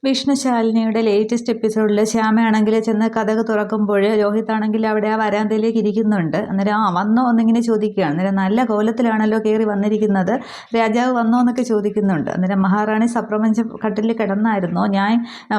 വിഷ്ണുശാലിനിയുടെ latest എപ്പിസോഡിൽ ശ്യാമയാണെങ്കിൽ ചെന്ന് കതക് തുറക്കുമ്പോൾ രോഹിത് ആണെങ്കിൽ അവിടെ ആ വരാന്തയിലേക്ക് ഇരിക്കുന്നുണ്ട്. അന്നേരം വന്നോ എന്നിങ്ങനെ ചോദിക്കുകയാണ്. അന്നേരം നല്ല കോലത്തിലാണല്ലോ കയറി വന്നിരിക്കുന്നത്, രാജാവ് വന്നോ എന്നൊക്കെ ചോദിക്കുന്നുണ്ട്. അന്നേരം മഹാറാണി സപ്രപഞ്ച കട്ടിലിൽ കിടന്നായിരുന്നോ, ഞാൻ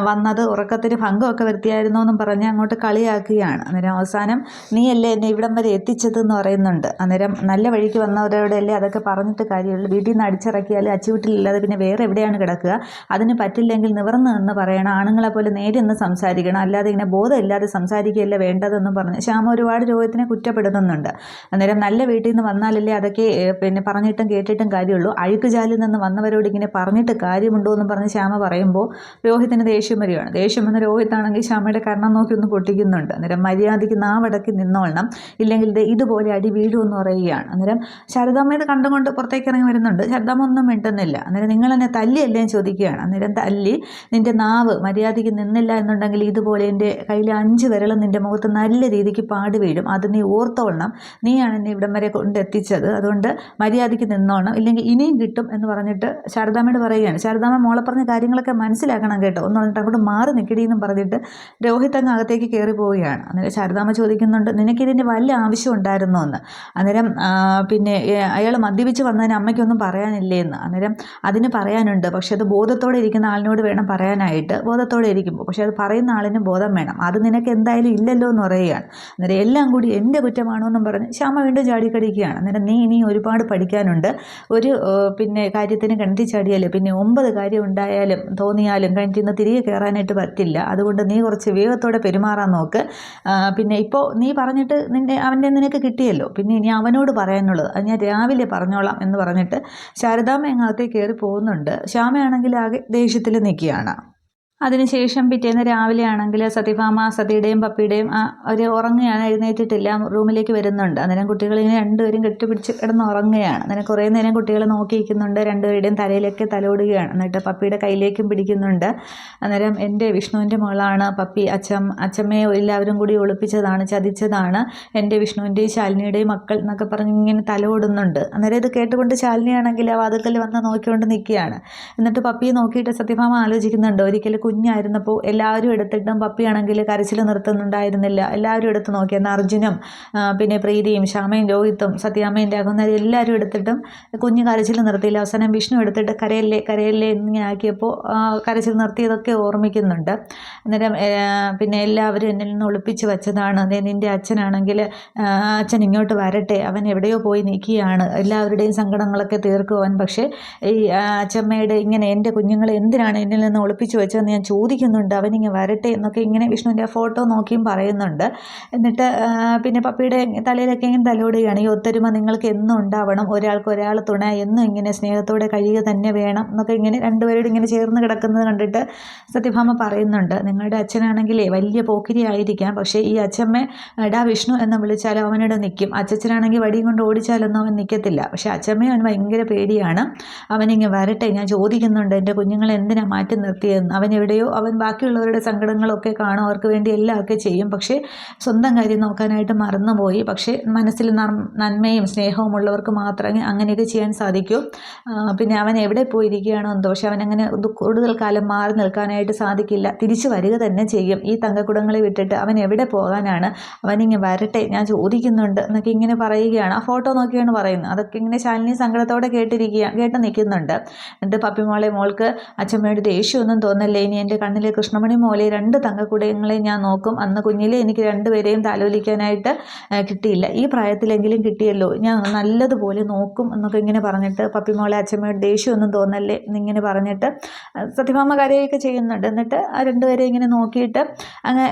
വന്നത് ഉറക്കത്തിന് ഭംഗമൊക്കെ വരുത്തിയായിരുന്നോ എന്നും പറഞ്ഞ് അങ്ങോട്ട് കളിയാക്കുകയാണ്. അന്നേരം അവസാനം നീയല്ലേ എന്നെ ഇവിടം വരെ എത്തിച്ചതെന്ന് പറയുന്നുണ്ട്. അന്നേരം നല്ല വഴിക്ക് വന്നവരോടല്ലേ അതൊക്കെ പറഞ്ഞിട്ട് കാര്യമുള്ളൂ, വീട്ടിൽ നിന്ന് അടിച്ചിറക്കിയാൽ അച്ചുവീട്ടിലില്ലാതെ പിന്നെ വേറെ എവിടെയാണ് കിടക്കുക, അതിന് പറ്റില്ലെങ്കിൽ നിവർന്ന് എന്ന് പറയണം, ആണുങ്ങളെ പോലെ നേരെ ഒന്ന് സംസാരിക്കണം, അല്ലാതെ ഇങ്ങനെ ബോധമില്ലാതെ സംസാരിക്കുകയല്ല വേണ്ടതെന്നും പറഞ്ഞ് ശ്യാമ ഒരുപാട് രോഹിത്തിനെ കുറ്റപ്പെടുത്തുന്നുണ്ട്. അന്നേരം നല്ല വീട്ടിൽ നിന്ന് വന്നാലല്ലേ അതൊക്കെ പിന്നെ പറഞ്ഞിട്ടും കേട്ടിട്ടും കാര്യമുള്ളൂ, അഴുക്കുചാലിൽ നിന്ന് വന്നവരോട് ഇങ്ങനെ പറഞ്ഞിട്ട് കാര്യമുണ്ടോ എന്നും പറഞ്ഞ് ശ്യാമ പറയുമ്പോൾ രോഹിത്തിന് ദേഷ്യം വരികയാണ്. ദേഷ്യം വന്ന് രോഹിത്താണെങ്കിൽ ശ്യാമയുടെ കർണം നോക്കി ഒന്ന് പൊട്ടിക്കുന്നുണ്ട്. അന്നേരം മര്യാദയ്ക്ക് നാവടക്കി നിന്നോളണം, ഇല്ലെങ്കിൽ ഇതുപോലെ അടി വീഴുമെന്ന് പറയുകയാണ്. അന്നേരം ശാരദാമ്മ ഇത് കണ്ടുകൊണ്ട് പുറത്തേക്ക് ഇറങ്ങി വരുന്നുണ്ട്. ശാരദാമ്മ ഒന്നും മിണ്ടുന്നില്ല. അന്നേരം നിങ്ങൾ എന്നെ തല്ലിയല്ലേ എന്ന് ചോദിക്കുകയാണ്. അന്നേരം തല്ലി, നിൻ്റെ നാവ് മര്യാദയ്ക്ക് നിന്നില്ല എന്നുണ്ടെങ്കിൽ ഇതുപോലെ എൻ്റെ കയ്യിൽ 5 വിരലും നിൻ്റെ മുഖത്ത് നല്ല രീതിക്ക് പാട് വീഴും, അത് നീ ഓർത്തോളണം, നീയാണ് എന്നെ ഇവിടം വരെ കൊണ്ടെത്തിച്ചത്, അതുകൊണ്ട് മര്യാദയ്ക്ക് നിന്നോണം, ഇല്ലെങ്കിൽ ഇനിയും കിട്ടും എന്ന് പറഞ്ഞിട്ട് ശാരദാമ്മയോട് പറയുകയാണ്. ശാരദാമ്മ മോളെ പറഞ്ഞ കാര്യങ്ങളൊക്കെ മനസ്സിലാക്കണം കേട്ടോ എന്ന് പറഞ്ഞിട്ട് അങ്ങോട്ട് മാറി നിൽക്കടിയെന്നും പറഞ്ഞിട്ട് രോഹിത് അങ്ങ് അകത്തേക്ക് കയറി പോവുകയാണ്. അന്നേരം ശാരദാമ്മ ചോദിക്കുന്നുണ്ട്, നിനക്കിതിൻ്റെ വല്ല ആവശ്യം ഉണ്ടായിരുന്നോ എന്ന്. അന്നേരം പിന്നെ അയാൾ മദ്യപിച്ച് വന്നതിന് അമ്മയ്ക്കൊന്നും പറയാനില്ലേ എന്ന്. അന്നേരം അതിന് പറയാനുണ്ട്, പക്ഷെ അത് ബോധത്തോടെ ഇരിക്കുന്ന ആളിനോട് വേണം പറയാനായിട്ട്, ബോധത്തോടെ ഇരിക്കുമ്പോൾ. പക്ഷെ അത് പറയുന്ന ആളിന് ബോധം വേണം, അത് നിനക്ക് എന്തായാലും ഇല്ലല്ലോ എന്ന് പറയുകയാണ്. അന്നേരം എല്ലാം കൂടി എൻ്റെ കുറ്റമാണോ എന്നും പറഞ്ഞ് ശ്യാമ വീണ്ടും ചാടിക്കടിക്കുകയാണ്. അന്നേരം നീ ഇനി ഒരുപാട് പഠിക്കാനുണ്ട്, ഒരു പിന്നെ കാര്യത്തിന് കിണറ്റി ചാടിയാലും പിന്നെ 9 കാര്യം ഉണ്ടായാലും തോന്നിയാലും കിണറ്റിൽ നിന്ന് തിരികെ കയറാനായിട്ട് പറ്റില്ല, അതുകൊണ്ട് നീ കുറച്ച് വിവേകത്തോടെ പെരുമാറാൻ നോക്ക്. പിന്നെ ഇപ്പോൾ നീ പറഞ്ഞിട്ട് അവൻ്റെ നിനക്ക് കിട്ടിയല്ലോ, പിന്നെ ഇനി അവനോട് പറയാനുള്ളത് അത് ഞാൻ രാവിലെ പറഞ്ഞോളാം എന്ന് പറഞ്ഞിട്ട് ശാരദാമ്മ അകത്തേക്ക് കയറി പോകുന്നുണ്ട്. ശ്യാമയാണെങ്കിൽ ആകെ ദേഷ്യത്തിൽ നിൽക്കുകയാണ്. അതിനുശേഷം പിറ്റേന്ന് രാവിലെ ആണെങ്കിൽ സത്യഭാമ സതിയുടെയും പപ്പിയുടെയും അവർ ഉറങ്ങുകയാണ്, എഴുന്നേറ്റിട്ടില്ല, റൂമിലേക്ക് വരുന്നുണ്ട്. അന്നേരം കുട്ടികളിങ്ങനെ രണ്ടുപേരും കെട്ടിപ്പിടിച്ച് കിടന്ന് ഉറങ്ങുകയാണ്. അന്നേരം കുറേ നേരം കുട്ടികൾ നോക്കിയിരിക്കുന്നുണ്ട്, രണ്ടുപേരുടെയും തലയിലേക്ക് തലോടുകയാണ്, എന്നിട്ട് പപ്പിയുടെ കയ്യിലേക്കും പിടിക്കുന്നുണ്ട്. അന്നേരം എൻ്റെ വിഷ്ണുവിൻ്റെ മകളാണ് പപ്പി, അച്ഛമ്മയെ എല്ലാവരും കൂടി ഒളിപ്പിച്ചതാണ്, ചതിച്ചതാണ് എൻ്റെ വിഷ്ണുവിൻ്റെയും ശാലിനിയുടെയും മക്കൾ എന്നൊക്കെ പറഞ്ഞ് ഇങ്ങനെ തലോടുന്നുണ്ട്. അന്നേരം ഇത് കേട്ടുകൊണ്ട് ശാലിനിയാണെങ്കിൽ ആ വാതിൽക്കൽ വന്ന് നോക്കിക്കൊണ്ട് നിൽക്കുകയാണ്. എന്നിട്ട് പപ്പിയെ നോക്കിയിട്ട് സത്യഭാമ ആലോചിക്കുന്നുണ്ട്, ഒരിക്കലും കുഞ്ഞായിരുന്നപ്പോൾ എല്ലാവരും എടുത്തിട്ടും പപ്പിയാണെങ്കിൽ കരച്ചിൽ നിർത്തുന്നുണ്ടായിരുന്നില്ല, എല്ലാവരും എടുത്ത് നോക്കി. എന്നാൽ അർജുനും പിന്നെ പ്രീതിയും ശ്യാമയും രോഹിത്തും സത്യാമ്മയും രാഘവനും എല്ലാവരും എടുത്തിട്ടും കുഞ്ഞ് കരച്ചിൽ നിർത്തിയില്ല. അവസാനം വിഷ്ണു എടുത്തിട്ട് കരയല്ലേ കരയല്ലേ എന്നിങ്ങനെ ആക്കിയപ്പോൾ കരച്ചിൽ നിർത്തിയതൊക്കെ ഓർമ്മിക്കുന്നുണ്ട്. അന്നേരം പിന്നെ എല്ലാവരും എന്നിൽ നിന്ന് ഒളിപ്പിച്ച് വെച്ചതാണ്, നിൻ്റെ അച്ഛനാണെങ്കിൽ അച്ഛൻ ഇങ്ങോട്ട് വരട്ടെ, അവൻ എവിടെയോ പോയി നിൽക്കുകയാണ്, എല്ലാവരുടെയും സങ്കടങ്ങളൊക്കെ തീർക്കുവാൻ, പക്ഷേ ഈ അച്ഛമ്മയുടെ ഇങ്ങനെ എൻ്റെ കുഞ്ഞുങ്ങളെ എന്തിനാണ് എന്നിൽ നിന്ന് ഒളിപ്പിച്ച് വെച്ചതെന്ന് ഞാൻ ചോദിക്കുന്നുണ്ട്, അവനിങ്ങനെ വരട്ടെ എന്നൊക്കെ ഇങ്ങനെ വിഷ്ണുവിൻ്റെ ആ ഫോട്ടോ നോക്കിയും പറയുന്നുണ്ട്. എന്നിട്ട് പിന്നെ പപ്പിയുടെ തലയിലൊക്കെ ഇങ്ങനെ തലോടുകയാണ്, ഈ ഒത്തൊരുമ നിങ്ങൾക്ക് എന്നും ഉണ്ടാവണം, ഒരാൾക്ക് ഒരാൾ തുണ, എന്നും ഇങ്ങനെ സ്നേഹത്തോടെ കഴിയുക തന്നെ വേണം എന്നൊക്കെ ഇങ്ങനെ രണ്ടുപേരോട് ഇങ്ങനെ ചേർന്ന് കിടക്കുന്നത് കണ്ടിട്ട് സത്യഭാമ പറയുന്നുണ്ട്, നിങ്ങളുടെ അച്ഛനാണെങ്കിലേ വലിയ പോക്കിരി ആയിരിക്കാം, പക്ഷേ ഈ അച്ഛമ്മ എടാ വിഷ്ണു എന്ന് വിളിച്ചാലും അവനോട് നിൽക്കും, അച്ഛനാണെങ്കിൽ വടിയും കൊണ്ട് ഓടിച്ചാലൊന്നും അവൻ നിൽക്കത്തില്ല, പക്ഷേ അച്ഛമ്മയെ അവൻ ഭയങ്കര പേടിയാണ്, അവനിങ്ങനെ വരട്ടെ, ഞാൻ ചോദിക്കുന്നുണ്ട് എൻ്റെ കുഞ്ഞുങ്ങളെ എന്തിനാ മാറ്റി നിർത്തിയതെന്ന്, അവൻ എവിടെയോ അവൻ ബാക്കിയുള്ളവരുടെ സങ്കടങ്ങളൊക്കെ കാണും, അവർക്ക് വേണ്ടി എല്ലാം ഒക്കെ ചെയ്യും, പക്ഷേ സ്വന്തം കാര്യം നോക്കാനായിട്ട് മറന്നുപോയി, പക്ഷേ മനസ്സിൽ നന്മയും സ്നേഹവും ഉള്ളവർക്ക് മാത്രമേ അങ്ങനെയൊക്കെ ചെയ്യാൻ സാധിക്കൂ, പിന്നെ അവൻ എവിടെ പോയിരിക്കുകയാണോ എന്തോ, പക്ഷെ അവനങ്ങനെ കൂടുതൽ കാലം മാറി നിൽക്കാനായിട്ട് സാധിക്കില്ല, തിരിച്ചു വരിക തന്നെ ചെയ്യും, ഈ തങ്കക്കുടങ്ങളെ വിട്ടിട്ട് അവൻ എവിടെ പോകാനാണ്, അവനിങ്ങനെ വരട്ടെ ഞാൻ ചോദിക്കുന്നുണ്ട് എന്നൊക്കെ ഇങ്ങനെ പറയുകയാണ്. ആ ഫോട്ടോ നോക്കിയാണ് പറയുന്നത്. അതൊക്കെ ഇങ്ങനെ ശാലിനി സങ്കടത്തോടെ കേട്ട് നിൽക്കുന്നുണ്ട്. എന്നിട്ട് പപ്പിമോളെ, മോൾക്ക് അച്ഛമ്മയുടെ ദേഷ്യമൊന്നും തോന്നല്ലേ, ഇനി എൻ്റെ കണ്ണിലെ കൃഷ്ണമണി മോലെ 2 തങ്കക്കുടങ്ങളെ ഞാൻ നോക്കും, അന്ന് കുഞ്ഞിലെ എനിക്ക് 2 പേരെയും താലോലിക്കാനായിട്ട് കിട്ടിയില്ല, ഈ പ്രായത്തിലെങ്കിലും കിട്ടിയല്ലോ, ഞാൻ നല്ലതുപോലെ നോക്കും എന്നൊക്കെ ഇങ്ങനെ പറഞ്ഞിട്ട് പപ്പിമോളെ അച്ഛമ്മയുടെ ദേഷ്യമൊന്നും തോന്നല്ലേ എന്നിങ്ങനെ പറഞ്ഞിട്ട് സത്യഭാമ കരയൊക്കെ ചെയ്യുന്നുണ്ട്. എന്നിട്ട് ആ 2 പേരെ ഇങ്ങനെ നോക്കിയിട്ട് അങ്ങ്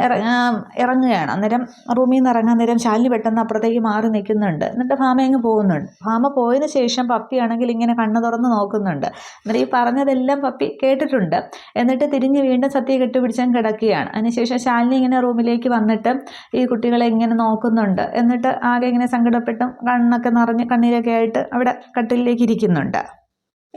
ഇറങ്ങുകയാണ്. അന്നേരം റൂമിൽ നിന്ന് ഇറങ്ങാൻ നേരം ശാലിനി പെട്ടെന്ന് അപ്പുറത്തേക്ക് മാറി നിൽക്കുന്നുണ്ട്. എന്നിട്ട് ഭാമ അങ്ങ് പോകുന്നുണ്ട്. ഭാമ പോയതിന് ശേഷം പപ്പിയാണെങ്കിൽ ഇങ്ങനെ കണ്ണ് തുറന്ന് നോക്കുന്നുണ്ട്. അന്നേരം ഈ പറഞ്ഞതെല്ലാം പപ്പി കേട്ടിട്ടുണ്ട്. എന്നിട്ട് തിരിഞ്ഞ് വീണ്ടും സത്യ കെട്ടുപിടിച്ചാൽ കിടക്കുകയാണ്. അതിനുശേഷം ശാലിനി ഇങ്ങനെ റൂമിലേക്ക് വന്നിട്ട് ഈ കുട്ടികളെ ഇങ്ങനെ നോക്കുന്നുണ്ട്. എന്നിട്ട് ആകെ ഇങ്ങനെ സങ്കടപ്പെട്ടും കണ്ണൊക്കെ നിറഞ്ഞ് കണ്ണീരൊക്കെ ആയിട്ട് അവിടെ കട്ടിലേക്ക് ഇരിക്കുന്നുണ്ട്.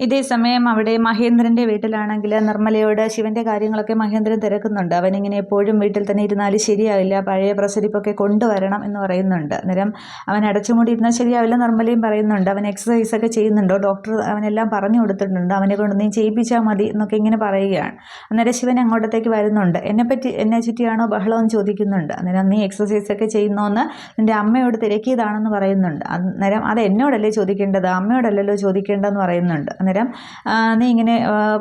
ഇതേ സമയം അവിടെ മഹേന്ദ്രൻ്റെ വീട്ടിലാണെങ്കിൽ നിർമ്മലയോട് ശിവൻ്റെ കാര്യങ്ങളൊക്കെ മഹേന്ദ്രൻ തിരക്കുന്നുണ്ട്. അവനിങ്ങനെ എപ്പോഴും വീട്ടിൽ തന്നെ ഇരുന്നാൽ ശരിയാവില്ല, പഴയ പ്രസരിപ്പൊക്കെ കൊണ്ടുവരണം എന്ന് പറയുന്നുണ്ട്. അന്നേരം അവൻ അടച്ചുമൂടി ഇരുന്നാൽ ശരിയാവില്ല, നിർമ്മലയും പറയുന്നുണ്ട്. അവൻ എക്സസൈസൊക്കെ ചെയ്യുന്നുണ്ടോ, ഡോക്ടർ അവനെല്ലാം പറഞ്ഞു കൊടുത്തിട്ടുണ്ട്, അവനെ കൊണ്ട് നീ ചെയ്യിപ്പിച്ചാൽ മതി എന്നൊക്കെ ഇങ്ങനെ പറയുകയാണ്. അന്നേരം ശിവൻ അങ്ങോട്ടത്തേക്ക് വരുന്നുണ്ട്. എന്നെ ചുറ്റിയാണോ ബഹളമെന്ന് ചോദിക്കുന്നുണ്ട്. അന്നേരം നീ എക്സസൈസൊക്കെ ചെയ്യുന്നോന്ന് നിൻ്റെ അമ്മയോട് തിരക്കിയതാണെന്ന് പറയുന്നുണ്ട്. അന്നേരം അത് എന്നോടല്ലേ ചോദിക്കേണ്ടത്, അമ്മയോടല്ലല്ലോ ചോദിക്കേണ്ടതെന്ന് പറയുന്നുണ്ട്. അന്നേരം നീ ഇങ്ങനെ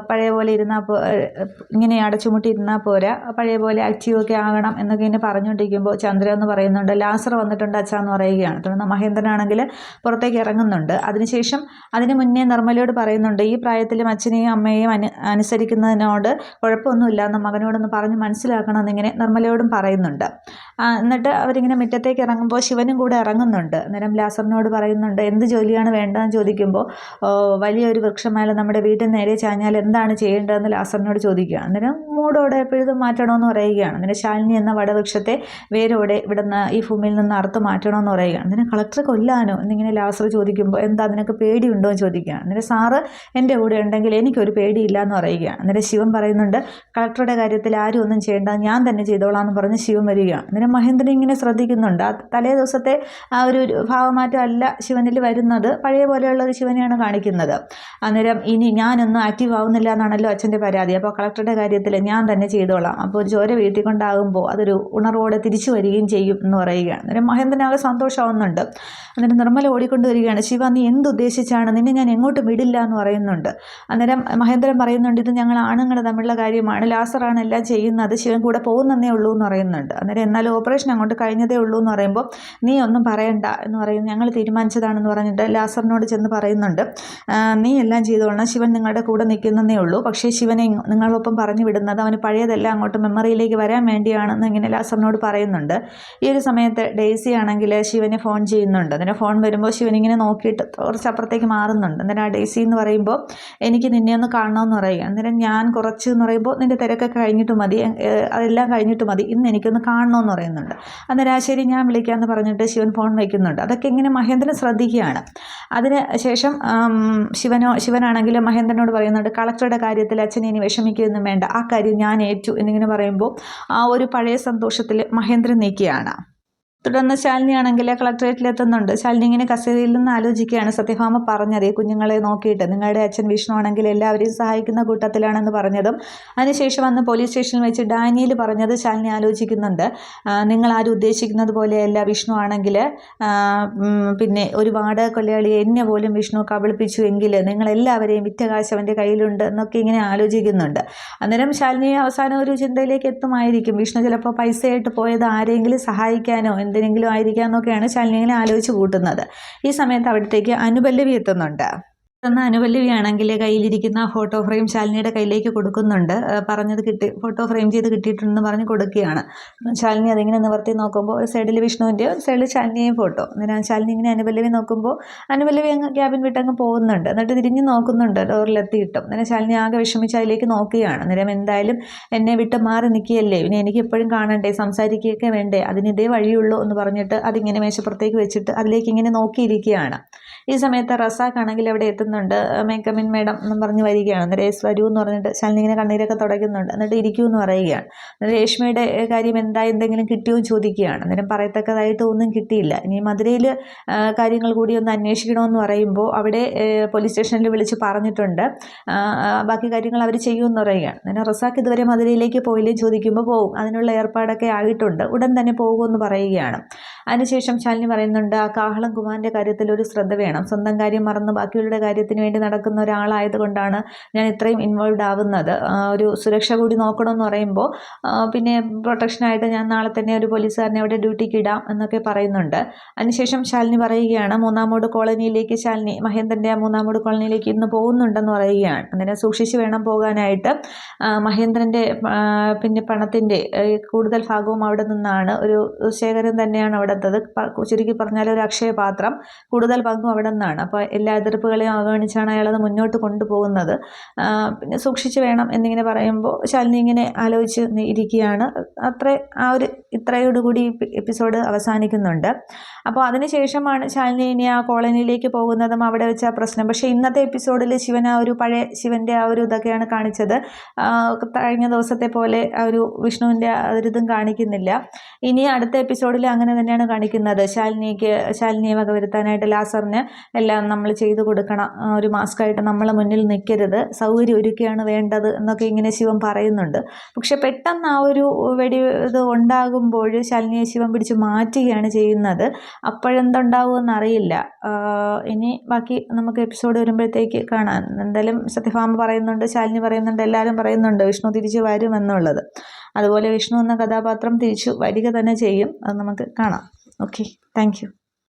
പഴയ പോലെ ഇങ്ങനെ അടച്ചുമുട്ടി ഇരുന്നാൽ പോരാ, പഴയ പോലെ ആക്റ്റീവൊക്കെ ആകണം എന്നൊക്കെ ഇങ്ങനെ പറഞ്ഞുകൊണ്ടിരിക്കുമ്പോൾ ചന്ദ്ര എന്ന് പറയുന്നുണ്ട്, ലാസർ വന്നിട്ടുണ്ട് അച്ഛാ എന്ന് പറയുകയാണ്. തുടർന്ന് മഹേന്ദ്രനാണെങ്കിൽ പുറത്തേക്ക് ഇറങ്ങുന്നുണ്ട്. അതിനുശേഷം അതിന് മുന്നേ നിർമ്മലയോട് പറയുന്നുണ്ട്, ഈ പ്രായത്തിലും അച്ഛനെയും അമ്മയെയും അനുസരിക്കുന്നതിനോട് കുഴപ്പമൊന്നുമില്ല എന്ന് മകനോടൊന്ന് പറഞ്ഞ് മനസ്സിലാക്കണമെന്നിങ്ങനെ നിർമ്മലയോടും പറയുന്നുണ്ട്. എന്നിട്ട് അവരിങ്ങനെ മുറ്റത്തേക്ക് ഇറങ്ങുമ്പോൾ ശിവനും കൂടെ ഇറങ്ങുന്നുണ്ട്. അന്നേരം ലാസറിനോട് പറയുന്നുണ്ട്, എന്ത് ജോലിയാണ് വേണ്ടതെന്ന് ചോദിക്കുമ്പോൾ വലിയൊരു വൃക്ഷമാല നമ്മുടെ വീട്ടിൽ നേരെ ചാഞ്ഞാൽ എന്താണ് ചെയ്യേണ്ടതെന്ന് ലാസറിനോട് ചോദിക്കുകയാണ്. അന്നേരം മൂടോടെ എപ്പോഴും മാറ്റണമെന്ന് പറയുകയാണ്. അന്നേരം ശാലിനി എന്ന വടവൃക്ഷത്തെ വേരോടെ ഇവിടുന്ന് ഈ ഭൂമിയിൽ നിന്ന് അറുത്ത് മാറ്റണമെന്ന് പറയുകയാണ്. അന്നേരം കളക്ടറെ കൊല്ലാനോ എന്നിങ്ങനെ ലാസർ ചോദിക്കുമ്പോൾ എന്താ നിനക്ക് പേടിയുണ്ടോ എന്ന് ചോദിക്കുകയാണ്. അന്നേരം സാറ് എൻ്റെ കൂടെ ഉണ്ടെങ്കിൽ എനിക്കൊരു പേടിയില്ല എന്ന് പറയുകയാണ്. അന്നേരം ശിവൻ പറയുന്നുണ്ട്, കളക്ടറുടെ കാര്യത്തിൽ ആരും ഒന്നും ചെയ്യേണ്ട, ഞാൻ തന്നെ ചെയ്തോളാം എന്ന് പറഞ്ഞ് ശിവൻ വരികയാണ്. അന്നേരം മഹേന്ദ്രൻ ഇങ്ങനെ ശ്രദ്ധിക്കുന്നുണ്ട്. ആ തലേ ദിവസത്തെ ആ ഒരു ഭാവമാറ്റം അല്ല ശിവനിൽ വരുന്നത്, പഴയ പോലെയുള്ള ഒരു ശിവനെയാണ് കാണിക്കുന്നത്. അന്നേരം ഇനി ഞാനൊന്നും ആക്റ്റീവ് ആവുന്നില്ല എന്നാണല്ലോ അച്ഛൻ്റെ പരാതി, അപ്പോൾ കളക്ടറുടെ കാര്യത്തിൽ ഞാൻ തന്നെ ചെയ്തോളാം, അപ്പോൾ ഒരു ചോര വീട്ടിൽ കൊണ്ടാകുമ്പോൾ അതൊരു ഉണർവോടെ തിരിച്ചു വരികയും ചെയ്യും എന്ന് പറയുകയാണ്. അന്നേരം മഹേന്ദ്രനാകെ സന്തോഷമാവുന്നുണ്ട്. അന്നേരം നിർമ്മല ഓടിക്കൊണ്ട് വരികയാണ്, ശിവ നീ എന്തുദ്ദേശിച്ചാണ്, നിന്നെ ഞാൻ എങ്ങോട്ടും വിടില്ല എന്ന് പറയുന്നുണ്ട്. അന്നേരം മഹേന്ദ്രൻ പറയുന്നുണ്ട്, ഇത് ഞങ്ങൾ ആണുങ്ങൾ തമ്മിലുള്ള കാര്യമാണ്, ലാസറാണ് എല്ലാം ചെയ്യുന്നത്, ശിവൻ കൂടെ പോകുന്നതേ ഉള്ളൂ എന്ന് പറയുന്നുണ്ട്. അന്നേരം എന്നാലും ഓപ്പറേഷൻ അങ്ങോട്ട് കഴിഞ്ഞതേ ഉള്ളൂ എന്ന് പറയുമ്പോൾ നീ ഒന്നും പറയണ്ട എന്ന് പറയുന്നു, ഞങ്ങൾ തീരുമാനിച്ചതാണെന്ന് പറഞ്ഞിട്ട് ലാസറിനോട് ചെന്ന് പറയുന്നുണ്ട്, നീ എല്ലാം ചെയ്തോളണം, ശിവൻ നിങ്ങളുടെ കൂടെ നിൽക്കുന്നതേ ഉള്ളൂ, പക്ഷേ ശിവനെ നിങ്ങളൊപ്പം പറഞ്ഞു വിടുന്നത് അവന് പഴയതെല്ലാം അങ്ങോട്ട് മെമ്മറിയിലേക്ക് വരാൻ വേണ്ടിയാണെന്ന് ഇങ്ങനെ ലാസറിനോട് പറയുന്നുണ്ട്. ഈ ഒരു സമയത്ത് ഡെയ്സി ആണെങ്കിൽ ശിവനെ ഫോൺ ചെയ്യുന്നുണ്ട്. അന്നേരം ഫോൺ വരുമ്പോൾ ശിവൻ ഇങ്ങനെ നോക്കിയിട്ട് കുറച്ച് അപ്പുറത്തേക്ക് മാറുന്നുണ്ട്. അന്നേരം ആ ഡെയ്സി എന്ന് പറയുമ്പോൾ എനിക്ക് നിന്നെ ഒന്ന് കാണണമെന്ന് പറയുക. അന്നേരം ഞാൻ കുറച്ച് എന്ന് പറയുമ്പോൾ നിൻ്റെ തിരക്കൊക്കെ കഴിഞ്ഞിട്ട് മതി, അതെല്ലാം കഴിഞ്ഞിട്ട് മതി, ഇന്ന് എനിക്കൊന്ന് കാണണമെന്ന് പറയുന്നുണ്ട്. അന്നേരം ആ ശരി ഞാൻ വിളിക്കാമെന്ന് പറഞ്ഞിട്ട് ശിവൻ ഫോൺ വയ്ക്കുന്നുണ്ട്. അതൊക്കെ ഇങ്ങനെ മഹേന്ദ്രൻ ശ്രദ്ധിക്കുകയാണ്. അതിന് ശേഷം ശിവനാണെങ്കിൽ മഹേന്ദ്രനോട് പറയുന്നുണ്ട്, കളക്ടറുടെ കാര്യത്തിൽ അച്ഛനെ ഇനി വിഷമിക്കുകയൊന്നും വേണ്ട, ആ കാര്യം ഞാൻ ഏറ്റു എന്നിങ്ങനെ പറയുമ്പോൾ ആ ഒരു പഴയ സന്തോഷത്തിൽ മഹേന്ദ്രൻ നീക്കുകയാണ്. തുടർന്ന് ശാലിനി ആണെങ്കിൽ കളക്ടറേറ്റിലെത്തുന്നുണ്ട്. ശാലിനി ഇങ്ങനെ കസേരയിൽ നിന്ന് ആലോചിക്കുകയാണ്, സത്യഭാമ പറഞ്ഞത് ഈ കുഞ്ഞുങ്ങളെ നോക്കിയിട്ട് നിങ്ങളുടെ അച്ഛൻ വിഷ്ണു ആണെങ്കിൽ എല്ലാവരെയും സഹായിക്കുന്ന കൂട്ടത്തിലാണെന്ന് പറഞ്ഞതും അതിനുശേഷം വന്ന് പോലീസ് സ്റ്റേഷനിൽ വെച്ച് ഡാനിയൽ പറഞ്ഞത് ശാലിനി ആലോചിക്കുന്നുണ്ട്. നിങ്ങൾ ആരും ഉദ്ദേശിക്കുന്നത് പോലെയല്ല, വിഷ്ണു ആണെങ്കിൽ പിന്നെ ഒരു വാടക കൊലയാളിയെ എന്നെ പോലും വിഷ്ണു കബളിപ്പിച്ചു എങ്കിൽ നിങ്ങളെല്ലാവരെയും വിറ്റ കാശ് അവൻ്റെ കയ്യിലുണ്ട് എന്നൊക്കെ ഇങ്ങനെ ആലോചിക്കുന്നുണ്ട്. അന്നേരം ശാലിനി അവസാനം ഒരു ചിന്തയിലേക്ക് എത്തുമായിരിക്കും, വിഷ്ണു ചിലപ്പോൾ പൈസയായിട്ട് പോയത് ആരെങ്കിലും സഹായിക്കാനോ എന്തിനെങ്കിലും ആയിരിക്കാമെന്നൊക്കെയാണ് ശാലിനി ഇങ്ങനെ ആലോചിച്ച് കൂട്ടുന്നത്. ഈ സമയത്ത് അവിടത്തേക്ക് അനുപല്ലവി എത്തുന്നുണ്ട്. എന്ന അനുപല്ലവിയാണെങ്കിൽ കയ്യിലിരിക്കുന്ന ഫോട്ടോ ഫ്രെയിം ശാലിനിയുടെ കയ്യിലേക്ക് കൊടുക്കുന്നുണ്ട്. പറഞ്ഞത് ഫോട്ടോ ഫ്രെയിം ചെയ്ത് കിട്ടിയിട്ടുണ്ടെന്ന് പറഞ്ഞ് കൊടുക്കുകയാണ്. ശാലിനി അതിങ്ങനെ നിവർത്തി നോക്കുമ്പോൾ ഒരു സൈഡിൽ വിഷ്ണുവിൻ്റെയും ഒരു സൈഡിൽ ശാലിനിയെയും ഫോട്ടോ. അന്നേരം ശാലിനി ഇങ്ങനെ അനുപല്ലവി നോക്കുമ്പോൾ അനുപല്ലവി അങ്ങ് ക്യാബിൻ വിട്ടങ്ങ് പോകുന്നുണ്ട്. എന്നിട്ട് തിരിഞ്ഞ് നോക്കുന്നുണ്ട് ഡോറിലെത്തിയിട്ടും. അന്നേരം ശാലിനി ആകെ വിഷമിച്ച് അതിലേക്ക് നോക്കുകയാണ്. അന്നേരം എന്തായാലും എന്നെ വിട്ട് മാറി നിൽക്കുകയല്ലേ, പിന്നെ എനിക്ക് എപ്പോഴും കാണണ്ടേ, സംസാരിക്കുകയൊക്കെ വേണ്ടേ, അതിനിതേ വഴിയുള്ളൂ എന്ന് പറഞ്ഞിട്ട് അതിങ്ങനെ മേശപ്പുറത്തേക്ക് വെച്ചിട്ട് അതിലേക്ക് ഇങ്ങനെ നോക്കിയിരിക്കുകയാണ്. ഈ സമയത്ത് റസാഖ് ആണെങ്കിൽ അവിടെ എത്തുന്നുണ്ട്. മേക്കമിൻ മേഡം എന്നും പറഞ്ഞ് വരികയാണ്. അന്നേരം വരൂ എന്ന് പറഞ്ഞിട്ട് ശാലിനി ഇങ്ങനെ കണ്ണീരൊക്കെ തുടയ്ക്കുന്നുണ്ട്. എന്നിട്ട് ഇരിക്കൂ എന്ന് പറയുകയാണ്. അന്നേരം രേഷ്മയുടെ കാര്യം എന്തെങ്കിലും കിട്ടിയോ എന്ന് ചോദിക്കുകയാണ്. അന്നേരം പറയത്തക്കതായിട്ട് ഒന്നും കിട്ടിയില്ല. ഇനി മധുരയിൽ കാര്യങ്ങൾ കൂടി ഒന്ന് അന്വേഷിക്കണമെന്ന് പറയുമ്പോൾ അവിടെ പോലീസ് സ്റ്റേഷനിൽ വിളിച്ച് പറഞ്ഞിട്ടുണ്ട്, ബാക്കി കാര്യങ്ങൾ അവർ ചെയ്യുമെന്ന് പറയുകയാണ്. അന്നേരം റസാഖ് ഇതുവരെ മധുരയിലേക്ക് പോയില്ലേ ചോദിക്കുമ്പോൾ പോകും, അതിനുള്ള ഏർപ്പാടൊക്കെ ആയിട്ടുണ്ട്, ഉടൻ തന്നെ പോകുമെന്ന് പറയുകയാണ്. അതിനുശേഷം ശാലിനി പറയുന്നുണ്ട്, ആ കാഹളം കുമാറിൻ്റെ കാര്യത്തിൽ ഒരു ശ്രദ്ധ വേണം, സ്വന്തം കാര്യം മറന്ന് ബാക്കിയുള്ള കാര്യത്തിന് വേണ്ടി നടക്കുന്ന ഒരാളായതുകൊണ്ടാണ് ഞാൻ ഇത്രയും ഇൻവോൾവ് ആവുന്നത്, ഒരു സുരക്ഷ കൂടി നോക്കണമെന്ന് പറയുമ്പോൾ പിന്നെ പ്രൊട്ടക്ഷനായിട്ട് ഞാൻ നാളെ തന്നെ ഒരു പോലീസുകാരനെ അവിടെ ഡ്യൂട്ടിക്ക് ഇടാം എന്നൊക്കെ പറയുന്നുണ്ട്. അതിനുശേഷം ശാലിനി പറയുകയാണ്, മൂന്നാമൂട് കോളനിയിലേക്ക് ശാലിനി മഹേന്ദ്രൻ്റെ ആ മൂന്നാമൂട് കോളനിയിലേക്ക് ഇന്ന് പോകുന്നുണ്ടെന്ന് പറയുകയാണ്. അന്നേരം സൂക്ഷിച്ച് വേണം പോകാനായിട്ട്, മഹേന്ദ്രൻ്റെ പിന്നെ പണത്തിൻ്റെ കൂടുതൽ ഭാഗവും അവിടെ നിന്നാണ്, ഒരു ശേഖരം തന്നെയാണ് അവിടുത്തത്, ചുരുക്കി പറഞ്ഞാൽ ഒരു അക്ഷയപാത്രം, കൂടുതൽ പങ്കും അവിടെ നിന്നാണ്. അപ്പോൾ എല്ലാ എതിർപ്പുകളെയും അവഗണിച്ചാണ് അയാളത് മുന്നോട്ട് കൊണ്ടുപോകുന്നത്. പിന്നെ സൂക്ഷിച്ച് വേണം എന്നിങ്ങനെ പറയുമ്പോൾ ശാലിനി ഇങ്ങനെ ആലോചിച്ച് ഇരിക്കുകയാണ്. ഇത്രയോടുകൂടി എപ്പിസോഡ് അവസാനിക്കുന്നുണ്ട്. അപ്പോൾ അതിനുശേഷമാണ് ശാലിനി ഇനി ആ കോളനിയിലേക്ക് പോകുന്നതും അവിടെ വെച്ച ആ പ്രശ്നം. പക്ഷേ ഇന്നത്തെ എപ്പിസോഡിൽ ശിവൻ ആ ഒരു പഴയ ശിവൻ്റെ ആ ഒരു ഇതൊക്കെയാണ് കാണിച്ചത്. കഴിഞ്ഞ ദിവസത്തെ പോലെ ആ ഒരു വിഷ്ണുവിൻ്റെ ഒരിതും കാണിക്കുന്നില്ല. ഇനി അടുത്ത എപ്പിസോഡിൽ അങ്ങനെ തന്നെയാണ് കാണിക്കുന്നത്. ശാലിനിയെ വകവരുത്താനായിട്ട് ലാസറിന് എല്ലാം നമ്മൾ ചെയ്തു കൊടുക്കണം, ഒരു മാസ്കായിട്ട് നമ്മളെ മുന്നിൽ നിൽക്കരുത്, സൗകര്യം ഒരുക്കുകയാണ് വേണ്ടത് എന്നൊക്കെ ഇങ്ങനെ ശിവൻ പറയുന്നുണ്ട്. പക്ഷെ പെട്ടെന്ന് ആ ഒരു ഇത് ഉണ്ടാകുമ്പോൾ ശാലിനിയെ ശിവൻ പിടിച്ച് മാറ്റുകയാണ് ചെയ്യുന്നത്. അപ്പോഴെന്തുണ്ടാവുമെന്ന് അറിയില്ല. ഇനി ബാക്കി നമുക്ക് എപ്പിസോഡ് വരുമ്പോഴത്തേക്ക് കാണാം. എന്തായാലും സത്യഭാമ പറയുന്നുണ്ട്, ശാലിനി പറയുന്നുണ്ട്, എല്ലാവരും പറയുന്നുണ്ട് വിഷ്ണു തിരിച്ചു വരുമെന്നുള്ളത്. അതുപോലെ വിഷ്ണു എന്ന കഥാപാത്രം തിരിച്ചു വരിക തന്നെ ചെയ്യും. അത് നമുക്ക് കാണാം. Okay, thank you.